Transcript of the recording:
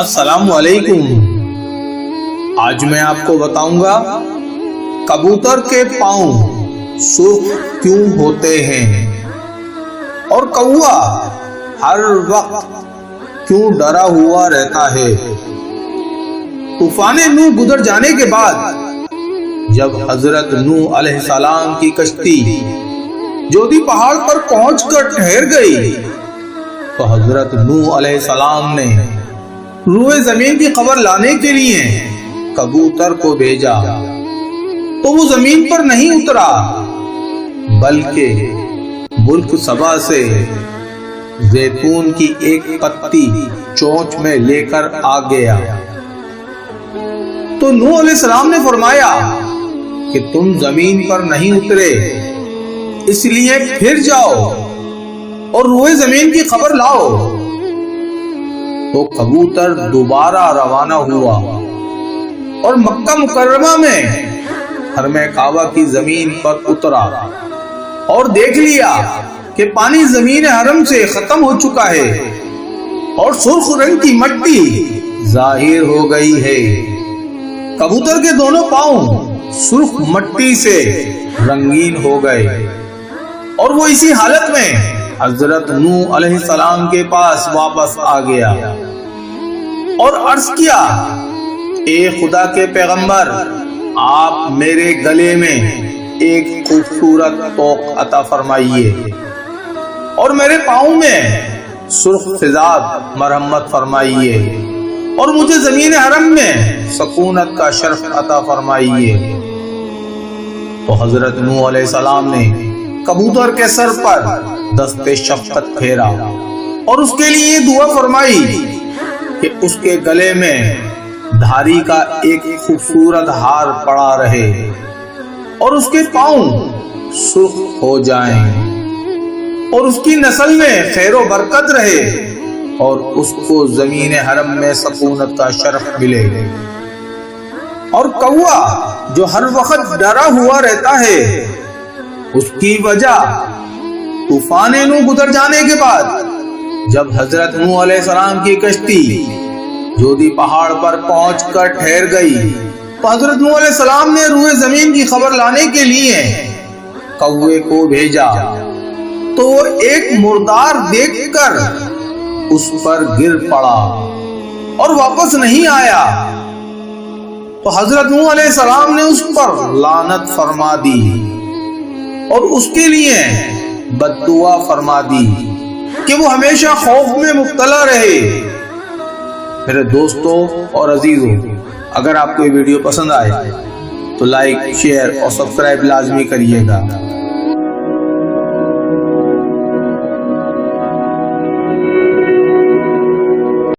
السلام علیکم۔ آج میں آپ کو بتاؤں گا کبوتر کے پاؤں سرخ کیوں ہوتے ہیں اور کوا ہر وقت کیوں ڈرا ہوا رہتا ہے۔ طوفان نوح گزر جانے کے بعد جب حضرت نوح علیہ السلام کی کشتی جودی پہاڑ پر پہنچ کر ٹھہر گئی تو حضرت نوح علیہ السلام نے روئے زمین کی خبر لانے کے لیے کبوتر کو بھیجا تو وہ زمین پر نہیں اترا بلکہ ملک سبا سے زیتون کی ایک پتی چونچ میں لے کر آ گیا۔ تو نوح علیہ السلام نے فرمایا کہ تم زمین پر نہیں اترے، اس لیے پھر جاؤ اور روئے زمین کی خبر لاؤ۔ تو کبوتر دوبارہ روانہ ہوا اور مکہ مکرمہ میں حرم کعبہ کی زمین پر اترا اور دیکھ لیا کہ پانی زمین حرم سے ختم ہو چکا ہے اور سرخ رنگ کی مٹی ظاہر ہو گئی ہے۔ کبوتر کے دونوں پاؤں سرخ مٹی سے رنگین ہو گئے اور وہ اسی حالت میں حضرت نوح علیہ السلام کے پاس واپس آ گیا اور عرض کیا، اے خدا کے پیغمبر، آپ میرے گلے میں ایک خوبصورت طوق عطا فرمائیے اور میرے پاؤں میں سرخ فضاد مرحمت فرمائیے اور مجھے زمین حرم میں سکونت کا شرف عطا فرمائیے۔ تو حضرت نوح علیہ السلام نے کبوتر کے سر پر دست شفقت پھیرا اور اس کے لیے دعا فرمائی کہ اس کے گلے میں دھاری کا ایک خوبصورت ہار پڑا رہے اور اس کے پاؤں سرخ ہو جائیں اور اس کی نسل میں خیر و برکت رہے اور اس کو زمین حرم میں سکونت کا شرف ملے۔ اور کوا جو ہر وقت ڈرا ہوا رہتا ہے، اس کی وجہ طوفان نوح گزر جانے کے بعد جب حضرت نوح علیہ السلام کی کشتی جودی پہاڑ پر پہنچ کر ٹھہر گئی تو حضرت نوح علیہ السلام نے روئے زمین کی خبر لانے کے لیے کوے کو بھیجا تو وہ ایک مردار دیکھ کر اس پر گر پڑا اور واپس نہیں آیا۔ تو حضرت نوح علیہ السلام نے اس پر لعنت فرما دی اور اس کے لیے بد دعا فرما دی کہ وہ ہمیشہ خوف میں مبتلا رہے۔ میرے دوستوں اور عزیزوں، اگر آپ کو یہ ویڈیو پسند آئے تو لائک، شیئر اور سبسکرائب لازمی کریے گا۔